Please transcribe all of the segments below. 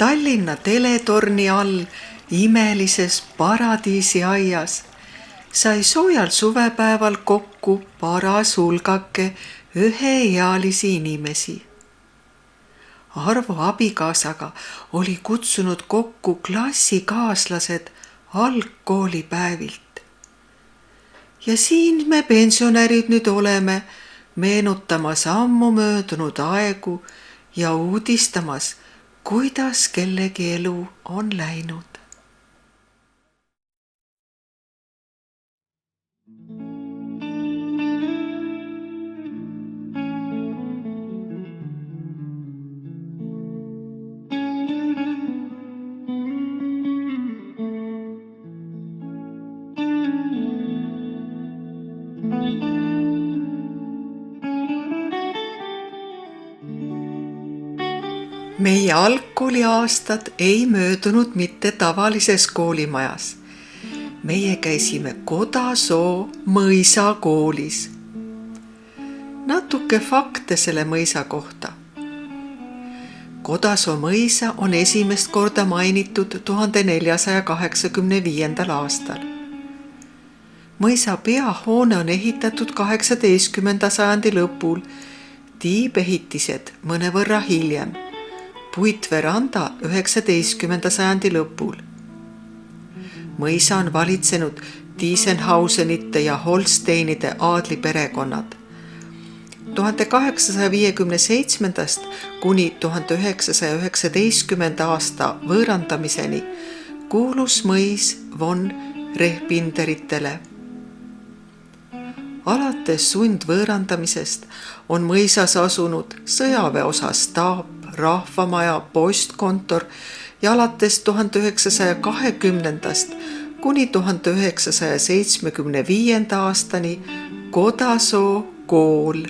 Tallinna teletorni all imelises paradiisiaias sai soojal suvepäeval kokku paras hulgake üheealisi inimesi. Arvo abikaasaga oli kutsunud kokku klassikaaslased algkoolipäevilt. Ja siin me pensionärid nüüd oleme, meenutamas ammu möödunud aegu ja uudistamas, kuidas kellegi elu on läinud. Meie algkooliaastad ei möödunud mitte tavalises koolimajas. Meie käisime Kodasoo mõisakoolis. Natuke fakte selle mõisa kohta. Kodasoo mõisa on esimest korda mainitud 1485. aastal. Mõisa peahoone on ehitatud 18. sajandi lõpul, tiibehitised mõnevõrra hiljem. Puitveranda 19. sajandi lõpul. Mõisa on valitsenud Tiesenhausenite ja Holsteinide aadliperekonnad. 1857. kuni 1919. aasta võõrandamiseni kuulus mõis von Rehpinderitele. Alates sundvõõrandamisest on mõisas asunud sõjaväeosa staap, rahvamaja, postkontor ja alates 1920. kuni 1975. aastani Kodasoo kool.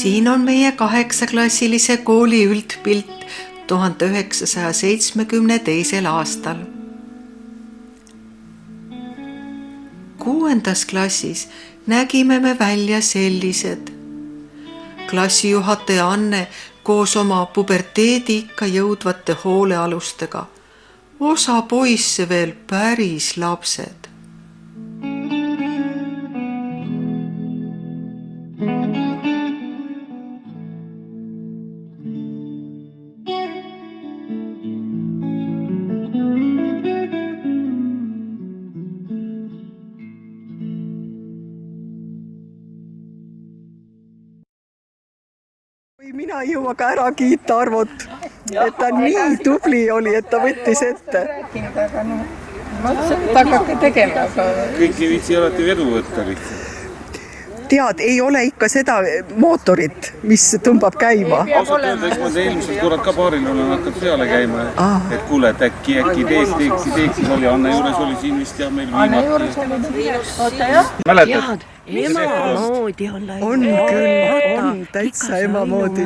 Siin on meie 8-klassilise kooli üldpilt 1972. aastal. 6. klassis nägime me välja sellised. Klassijuhataja Anne koos oma puberteediikka jõudvate hoolealustega. Osa poisse veel päris lapsed. Mina ei jõua ka ära kiita Arvot, et ta nii tubli oli, et ta võttis ette. Aga no, mõtlesin, et hakake tegema. Kõik ei viitsi alati vedu võtta lihtsalt. Tead, ei ole ikka seda mootorit, mis tõmbab käima. Ausalt öelda, eks ma eelmised korrad ka paaril olen hakanud peale käima. Et kuule, et äkki teeksid oli. Anne juures oli siin vist ja meil viimati. Anne juures oli oota jah. Mäletad? Ema moodi on läinud. On küll, on täitsa ema moodi.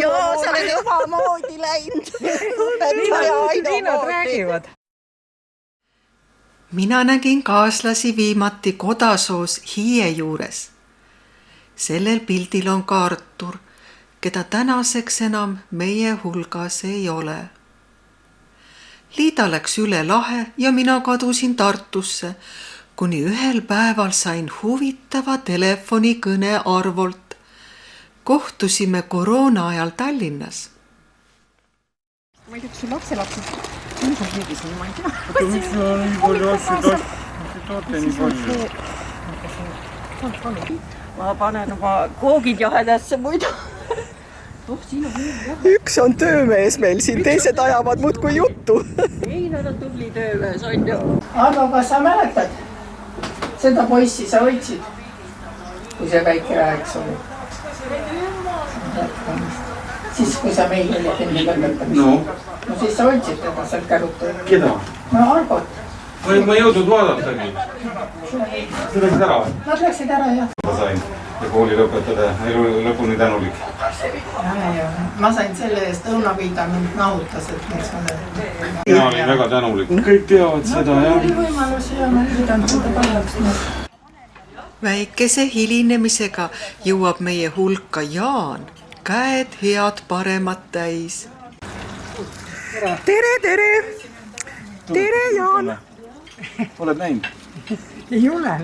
Jaa, sa oled ema moodi läinud. Liinad räägivad. Mina nägin kaaslasi viimati Kodasoos Hiie juures. Sellel pildil on ka Artur, keda tänaseks enam meie hulgas ei ole. Liida läks üle lahe ja mina kadusin Tartusse, kuni ühel päeval sain huvitava telefonikõne Arvolt. Kohtusime koroona ajal Tallinnas. Ma ei tea, kas su lapselapsed on sul hüüdisin, ma ei tea. Oota, miks sul on nii palju asju toote nii palju? Ma panen oma koogid jahedasse muidu. Üks on töömees meil siin, teised ajavad muudkui juttu. Ei, nad on tubli töömees, on ju. Aga kas sa mäletad seda poissi, sa hoidsid, kui see väike rääks oli? Siis, kui sa meil olid enne lõpetamist. No siis sa hoidsid teda seal kärutada. Keda? No Argot. Ma ei jõudnud vaadatagi. Sa läksid ära? Nad läksid ära, jah. hakkama sain ja kooli lõpetada elu lõpuni tänulik. Ma sain selle eest õunapiida, mind nahutas, et miks ma seda. Mina olin väga tänulik. Kõik teavad seda, jah. Oli võimalus ja ma üritan seda paremaks. Väikese hilinemisega jõuab meie hulka Jaan, käed head paremat täis. Tere, tere! Tere, Jaan! Oled näinud? Ei ole.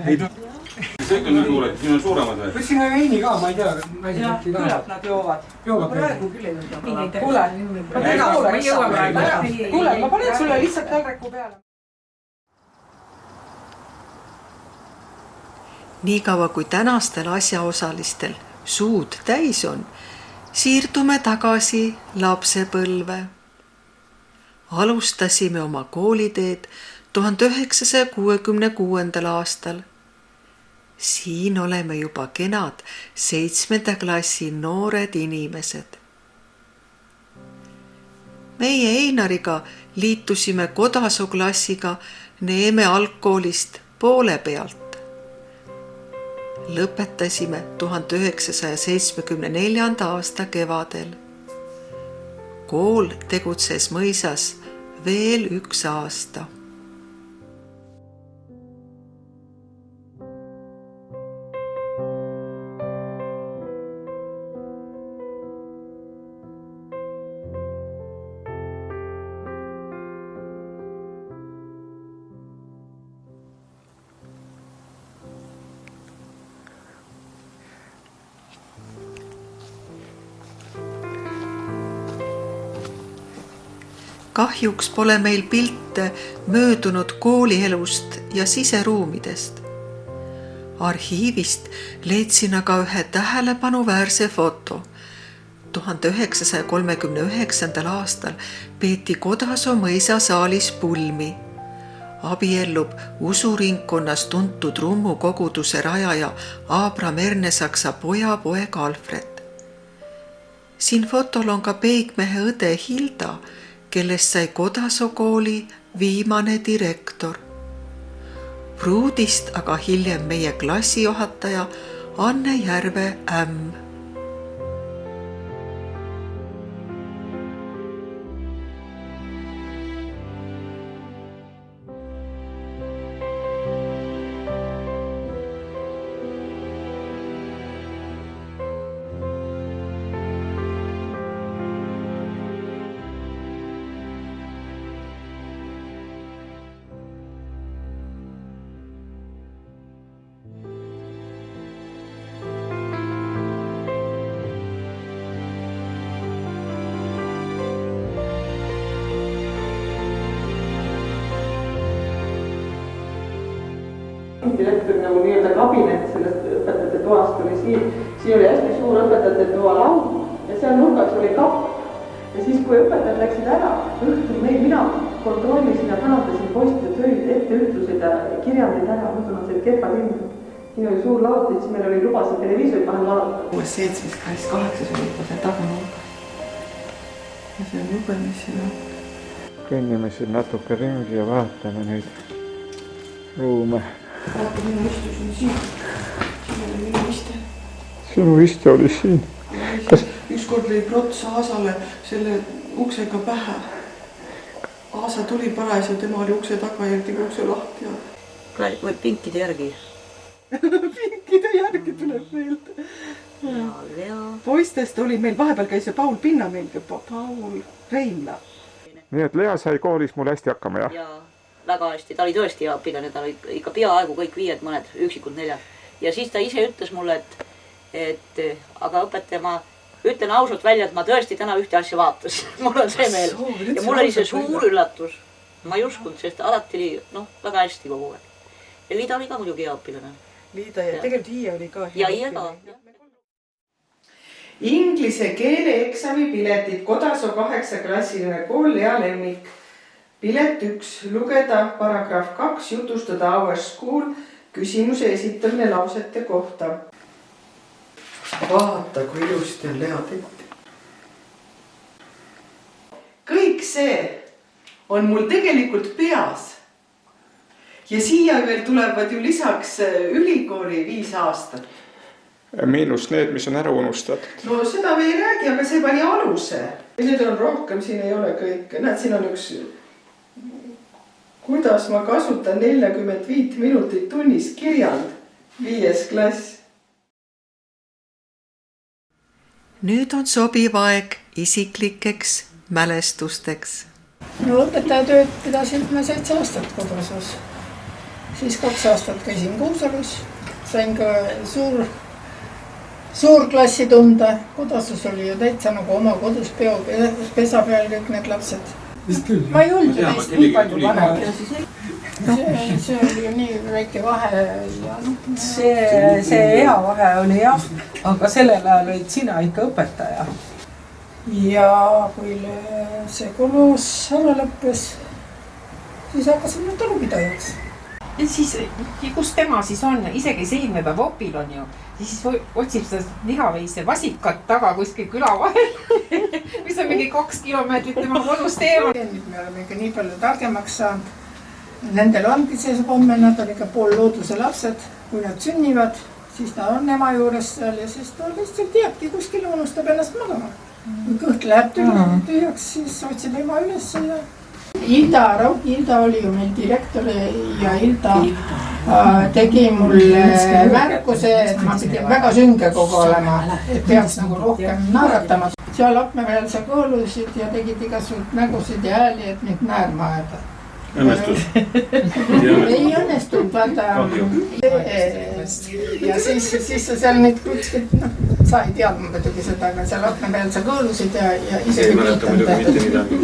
See on nii suured, siin on suuremad või? Kus siin on veini ka, ma ei tea. Küllap nad joovad. Praegu küll ei jõudnud. Kuule, ma panen sulle lihtsalt taldriku peale. Niikaua kui tänastel asjaosalistel suud täis on, siirdume tagasi lapsepõlve. Alustasime oma kooliteed 1966. aastal. Siin oleme juba kenad 7. klassi noored inimesed. Meie Einariga liitusime Kodasoo klassiga Neeme algkoolist poole pealt. Lõpetasime 1974. aasta kevadel. Kool tegutses mõisas veel 1 aasta. Kahjuks pole meil pilte möödunud koolielust ja siseruumidest. Arhiivist leidsin aga ühe tähelepanuväärse foto. 1939. aastal peeti Kodasoo mõisasaalis pulmi. Abiellub usuringkonnas tuntud rummukoguduse rajaja Abram Ernesaksa pojapoeg Alfred. Siin fotol on ka peigmehe õde Hilda, kellest sai Kodasoo kooli viimane direktor. Pruudist aga hiljem meie klassijuhataja Anne Järve ämm. direktor nagu nii-öelda kabinet sellest õpetajate toast oli siin oli hästi suur õpetajate toa laud ja seal nurgas oli kapp. Ja siis, kui õpetajad läksid ära, õhtul mina kontrollisin ja kanatasin poistide töid, etteütlused ja kirjandid ära, muidu nad said kepad ilmselt. Siin oli suur laud, siis meil oli lubasid televiisorid vahel vaadata. 7. klass 8 oli juba seal taganurgas. Ja see on lugemisena. Kõnnime siin natuke ringi ja vaatame neid ruume. Vaata, mina istusin siin. Siin oli minu iste. Sinu iste oli siin. Ükskord lõi prots Aasale selle uksega pähe. Aasa tuli parajas ja tema oli ukse taga ja tegi ukse lahti. Või pinkide järgi. Pinkide järgi tuleb meelde. Poistest oli meil, vahepeal käis see Paul Pinnamäelgi, Paul Reimla. Nii et Lea sai koolis mul hästi hakkama, jah? Jaa, väga hästi. Ta oli tõesti hea õpilane, ta oli ikka peaaegu kõik 5, mõned üksikud 4. Ja siis ta ise ütles mulle, et aga õpetaja, ma ütlen ausalt välja, et ma tõesti täna ühte asja vaatasin. Mul on see meel. Ja mul oli see suur üllatus. Ma ei uskunud, sest alati oli väga hästi kogu aeg. Ja Liida oli ka muidugi hea õpilane. Liida ja tegelikult Iie oli ka hea ja Iie ka. Inglise keele eksami piletid Kodasoo 8-klassiline kool Lea Lemmik. Pilet 1. Lugeda paragrahv 2. Jutustada Our School. Küsimuse esitamine lausete kohta. Vaata, kui ilusti on Lea tehti. Kõik see on mul tegelikult peas. Ja siia veel tulevad ju lisaks ülikooli 5 aastat. miinus need, mis on ära unustatud. No seda me ei räägi, aga see pani aluse. Nüüd on rohkem, siin ei ole kõike. Näed, siin on üks, kuidas ma kasutan 45 minutit tunnis kirjand 5. klass. Nüüd on sobiv aeg isiklikeks mälestusteks. No õpetaja tööd pidasin ma 7 aastat Kodasus. Siis 2 aastat käisin Kuusalus. Sain ka suurklassi tunde. Kodasus oli ju täitsa nagu oma kodus pesa peal kõik need lapsed. Ma ei olnud ju neist nii palju vanem. See oli ju nii väike vahe. See hea vahe oli jah, aga sellel ajal olid sina ikka õpetaja. Ja kui see kolos ära lõppes, siis hakkasin nüüd talupidajaks. Ja siis, kus tema siis on, isegi seimnepäev opil on ju, siis otsib seda lihaveise vasikat taga kuskil küla vahel, mis on mingi 2 kilomeetrit tema kodust eemal. Nüüd me oleme ikka nii palju targemaks saanud. Nendel ongi see homme, nad on ikka poollooduse lapsed. Kui nad sünnivad, siis ta on ema juures seal ja siis ta lihtsalt jääbki kuskil, unustab ennast magama. Kui kõht läheb tühjaks, siis otsib ema üles ja Rauki Hilda oli ju meil direktor ja Hilda tegi mulle märkuse, et ma pidin väga sünge kogu olema, et peaks nagu rohkem naeratama. Seal akna peal sa kõõlusid ja tegid igasugused nägusid ja hääli, et mind naerma ajada. Õnnestus? Ei õnnestunud, vaata. Ja siis sa seal neid kuskilt, sa ei teadnud muidugi seda, aga seal akna peal sa kõõlusid ja isegi ei mäleta muidugi mitte midagi.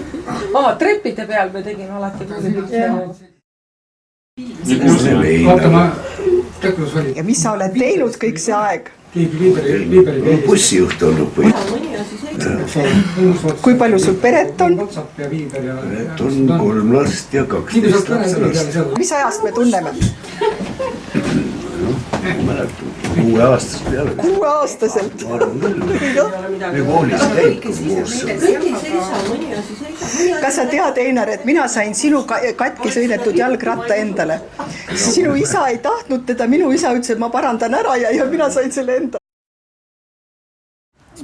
Trepide peal me tegime alati tuulipilte. Ja mis sa oled teinud kõik see aeg? Bussijuht olnud või? Kui palju sul peret on? Peret on 3 last ja 12 lapselast. Mis ajast me tunneme? Ma mäletan, 6 aastast peale. 6 aastaselt? Ma arvan küll. Me koolis käib koos. Kas sa tead, Einar, et mina sain sinu katki sõidetud jalgratta endale? Sinu isa ei tahtnud teda, minu isa ütles, et ma parandan ära ja mina sain selle enda.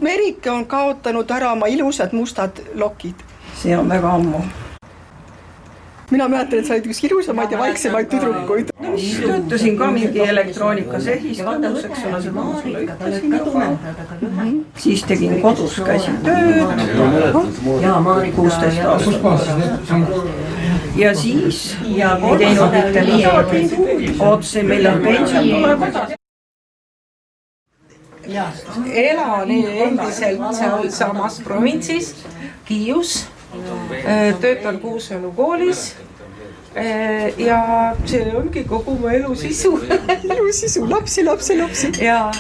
Merike on kaotanud ära oma ilusad mustad lokid. See on väga ammu. Mina mäletan, et sa olid üks ilusamaid ja vaiksemaid tüdrukuid. Töötasin ka mingi elektroonikas ehiskõnuseks, see ma sulle ütlesin juba. Siis tegin kodus, käisin tööd. Ja ma olin 16 aastat. Ja siis ei teinud mitte midagi. Otse meil on pension tulevad. Elan endiselt seal samas provintsis, Kiius. Töötan Kuusalu koolis ja see ongi kogu mu elu sisu. Elu sisu, lapsi. Ja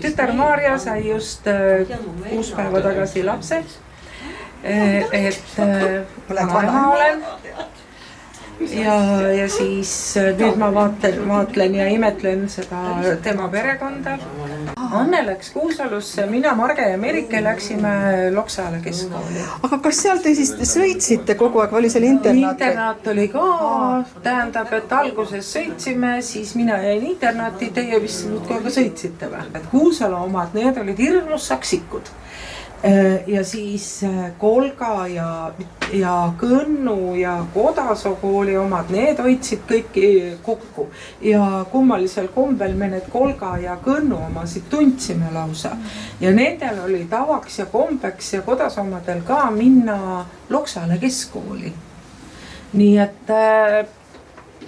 tütar Maarja sai just 6 päeva tagasi lapse, et vanaema olen. Ja siis nüüd ma vaatlen ja imetlen seda tema perekonda. Anne läks Kuusalusse, mina, Marge ja Merike läksime Loksaale keskkooli. Aga kas seal te siis sõitsite kogu aeg, oli seal internaat? Internaat oli ka, tähendab, et alguses sõitsime, siis mina jäin internaati, teie vist nüüd ka sõitsite või? Kuusalu omad, need olid hirmus saksikud. Ja siis Kolga ja Kõnnu ja Kodasoo kooli omad, need hoidsid kõiki kokku. Ja kummalisel kombel me need Kolga ja Kõnnu omasid tundsime lausa. Ja nendel oli tavaks ja kombeks ja Kodasoo omadel ka minna Loksaale keskkooli. Nii et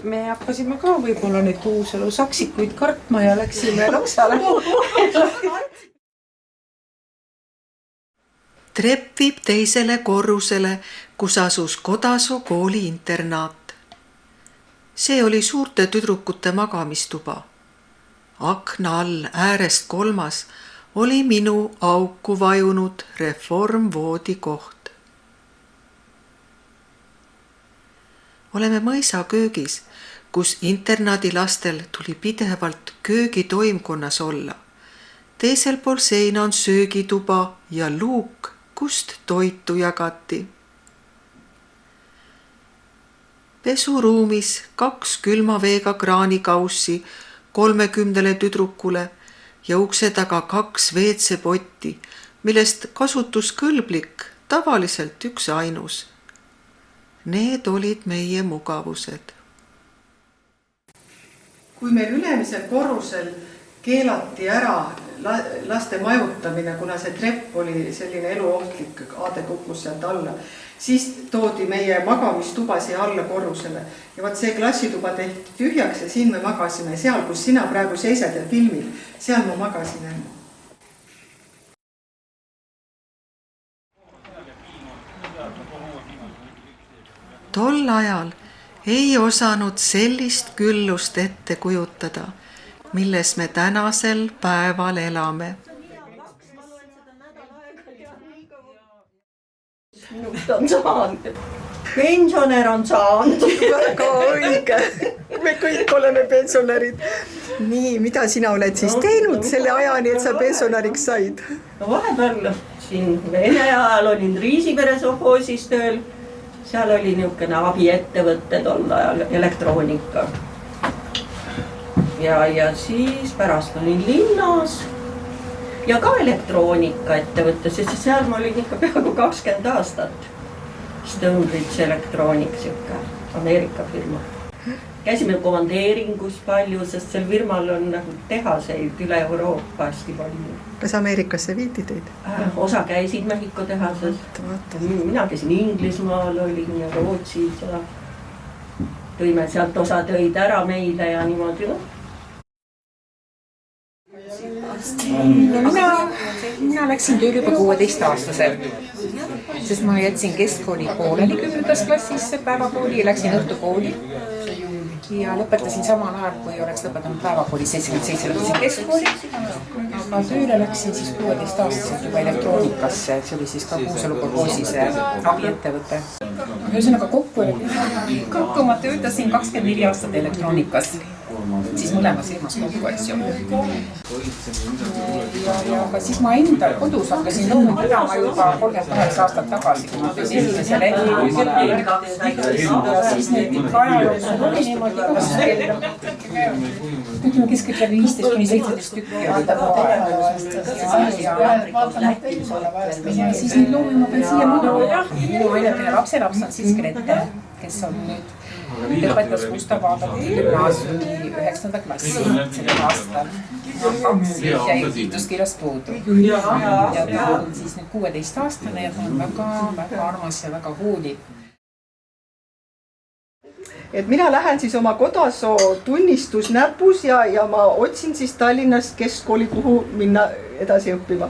me hakkasime ka võib-olla neid Kuusalu saksikuid kartma ja läksime Loksaale. Trepp viib teisele korrusele, kus asus Kodasoo kooli internaat. See oli suurte tüdrukute magamistuba. Akna all äärest 3. oli minu auku vajunud reformvoodikoht. Oleme mõisa köögis, kus internaadilastel tuli pidevalt köögitoimkonnas olla. Teisel pool seina on söögituba ja luuk, kust toitu jagati. Pesuruumis 2 külma veega kraanikaussi 30 tüdrukule, ja ukse taga 2 WC-potti, millest kasutuskõlblik tavaliselt üks ainus. Need olid meie mugavused. Kui meil ülemisel korrusel keelati ära laste majutamine, kuna see trepp oli selline eluohtlik, aade kukkus sealt alla, siis toodi meie magamistuba siia alla korrusele. Ja vaat see klassituba tehti tühjaks ja siin me magasime seal, kus sina praegu seisad ja filmid. Seal ma magasin enne. Tol ajal ei osanud sellist küllust ette kujutada, milles me tänasel päeval elame. Minust on saanud. Pensionär on saanud. Väga õige. Me kõik oleme pensionärid. Nii, mida sina oled siis teinud selle ajani, et sa pensionäriks said? No vahepeal siin Vene ajal olin Riisipere sovhoosis tööl. Seal oli niisugune abiettevõtte tol ajal elektroonika. Ja siis pärast olin linnas ja ka elektroonika ettevõttes, sest seal ma olin ikka peaaegu 20 aastat. Stonebridge Electronics, Ameerika firma. Käisime komandeeringus palju, sest sel firmal on nagu tehaseid üle Euroopa hästi palju. Kas Ameerikasse viiti teid? Osa käisid Mehhiko tehases. Mina käisin Inglismaal, olin ja Rootsis ja tõime sealt osa tõid ära meile ja niimoodi. Mina läksin tööl juba 16-aastaselt, sest ma jätsin keskkooli pooleli 10. klassisse päevakooli ja läksin õhtukooli. Ja lõpetasin samal ajal, kui oleks lõpetanud päevakooli 77, lõpetasin keskkooli. Aga tööle läksin siis 16-aastaselt juba elektroonikasse, see oli siis ka Kuusalu kolhoosise abiettevõte. Ühesõnaga kokku ma töötasin 24 aastat elektroonikas, siis mõlemas firmas kokku, eks ju. Ja siis ma enda kodus hakkasin loomi pidama juba 38 aastat tagasi, kui ma töösin esimese lehvi. Ja siis need ikka ajaloosul oli niimoodi keskel 15-17 tükki. Ja siis neid loomi ma pean siia mõnda. Minu ainukene lapselaps on siis Grete, kes on nüüd lõpetas Gustav Adolfi gümnaasiumi 9. klassi sellel aastal. 2 jäi kiituskirjast puudu. Ja ta on siis nüüd 16-aastane ja ta on väga armas ja väga hooliv. Et mina lähen siis oma kodasoo tunnistus näpus ja ma otsin siis Tallinnast keskkooli, kuhu minna edasi õppima.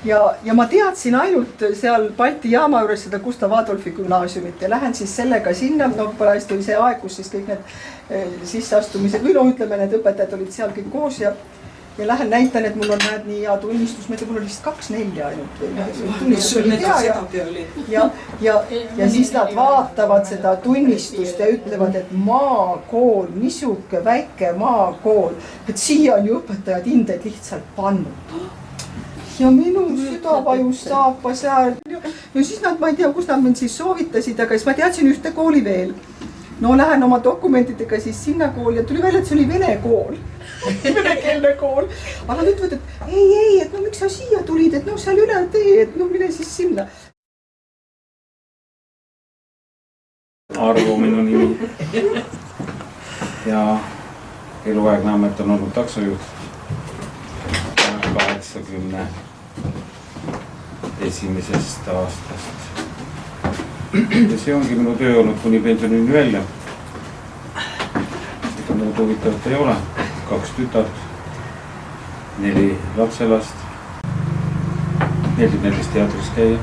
Ja ma teadsin ainult seal Balti jaama juures seda Gustav Adolfi gümnaasiumit ja lähen siis sellega sinna, parajasti oli see aeg, kus siis kõik need sisseastumised või ütleme, need õpetajad olid seal kõik koos ja lähen näitan, et mul on nii hea tunnistus, mul oli vist 2-4 ainult. Tunnistus oli hea ja siis nad vaatavad seda tunnistust ja ütlevad, et maakool, niisuke väike maakool, et siia on ju õpetajad hinded lihtsalt pannud. Ja minu süda vajus saapa seal. Ja siis nad, ma ei tea, kus nad mind siis soovitasid, aga siis ma teadsin ühte kooli veel. No lähen oma dokumentidega siis sinna kooli ja tuli välja, et see oli vene kool. Venekeelne kool. Aga nad ütlevad, et ei, et no miks sa siia tulid, et no seal üle tee, et no mine siis sinna. Arvo minu nimi. Ja eluaegne amet on olnud taksojuht. 81. aastast. Ja see ongi minu töö olnud kuni pensionini välja. Ega muud huvitavat ei ole. 2 tütart, 4 lapselast. Meeldib näiteks teatris käia.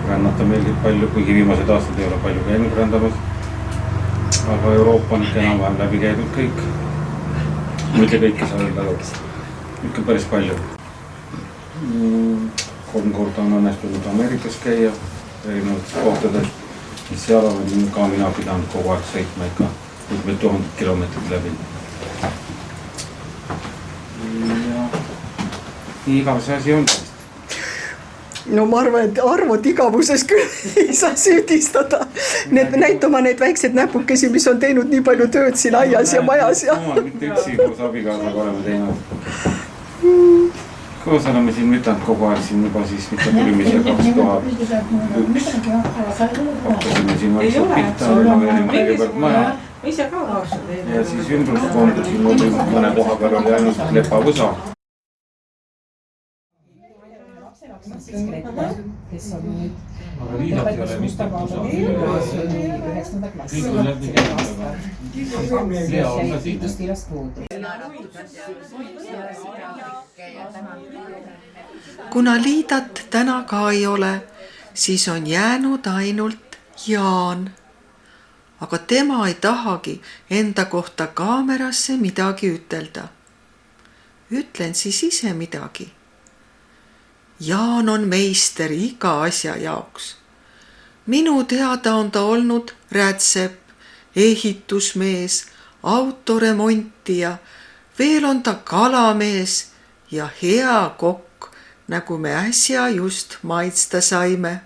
Rännata meeldib palju, kuigi viimased aastad ei ole palju käinud rändamas. Aga Euroopa on enam-vähem läbi käidud kõik. Mitte kõike saa öelda, ikka päris palju. 3 korda on õnnestunud Ameerikas käia erinevates kohtades, mis seal olen ka mina pidanud kogu aeg sõitma ikka 1000 kilomeetrit läbi. Ja nii igav see asi on. No ma arvan, et Arvot igavuses küll ei saa süüdistada. Näitama need väiksed näpukesi, mis on teinud nii palju tööd siin aias ja majas. Mitte üksi, koos abikaasaga oleme teinud. koos oleme siin mütanud kogu aeg siin juba siis mitte tulimise 2001. Hakkasime siin vaikselt pihta, renoveerime kõigepealt maja. Ja siis ümbruskonda siin mõne koha peal oli ainult lepavõsa. Kes on nüüd lõpetas Mustakaala 9. klassi. Ehituskirjast puudu. Kuna Liidat täna ka ei ole, siis on jäänud ainult Jaan. Aga tema ei tahagi enda kohta kaamerasse midagi ütelda. Ütlen siis ise midagi. Jaan on meister iga asja jaoks. Minu teada on ta olnud rätsep, ehitusmees, autoremontija, veel on ta kalamees ja hea kokk, nagu me äsja just maitsta saime.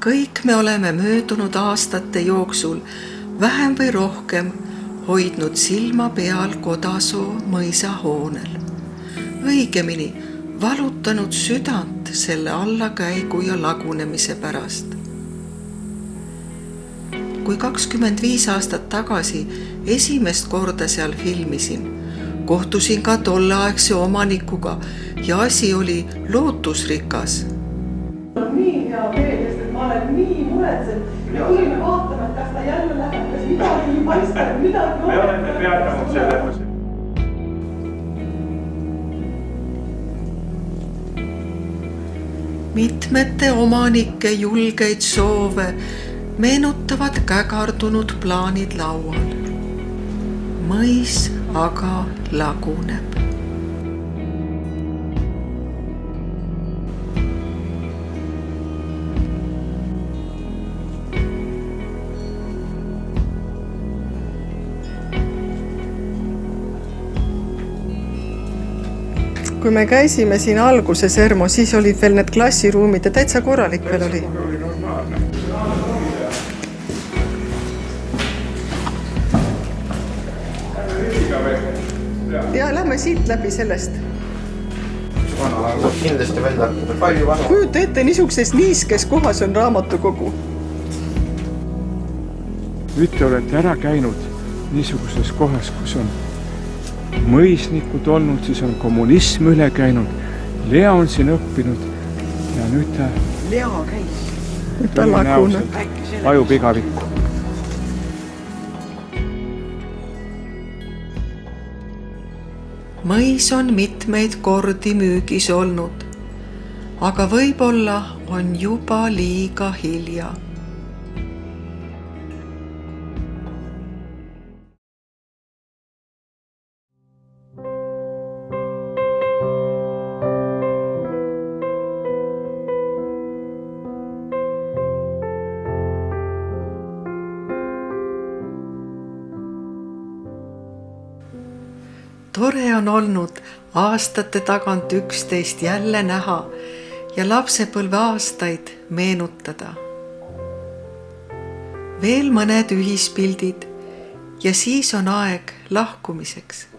Kõik me oleme möödunud aastate jooksul vähem või rohkem hoidnud silma peal Kodasoo mõisahoonel. Õigemini valutanud südant selle allakäigu ja lagunemise pärast. Kui 25 aastat tagasi esimest korda seal filmisin, kohtusin ka tolleaegse omanikuga ja asi oli lootusrikas. Nii hea meel, sest ma olen nii muretsenud. Me tulime vaatama, et kas ta jälle läheb, kas midagi ei paista, midagi me oleme peatanud selle. Mitmete omanike julgeid soove meenutavad kägardunud plaanid laual. Mõis aga laguneb. Kui me käisime siin alguses, Ermo, siis olid veel need klassiruumid ja täitsa korralik veel oli. Ja lähme siit läbi sellest. Kindlasti välja palju vana. Kujuta ette, niisuguses niiskes kohas on raamatukogu. Nüüd te olete ära käinud niisuguses kohas, kus on mõisnikud olnud, siis on kommunism üle käinud. Lea on siin õppinud ja nüüd ta... Lea käis. Ta laguneb. Vajub igavikku. Mõis on mitmeid kordi müügis olnud, aga võib-olla on juba liiga hilja. Tore on olnud aastate tagant 11 jälle näha ja lapsepõlve aastaid meenutada. Veel mõned ühispildid ja siis on aeg lahkumiseks.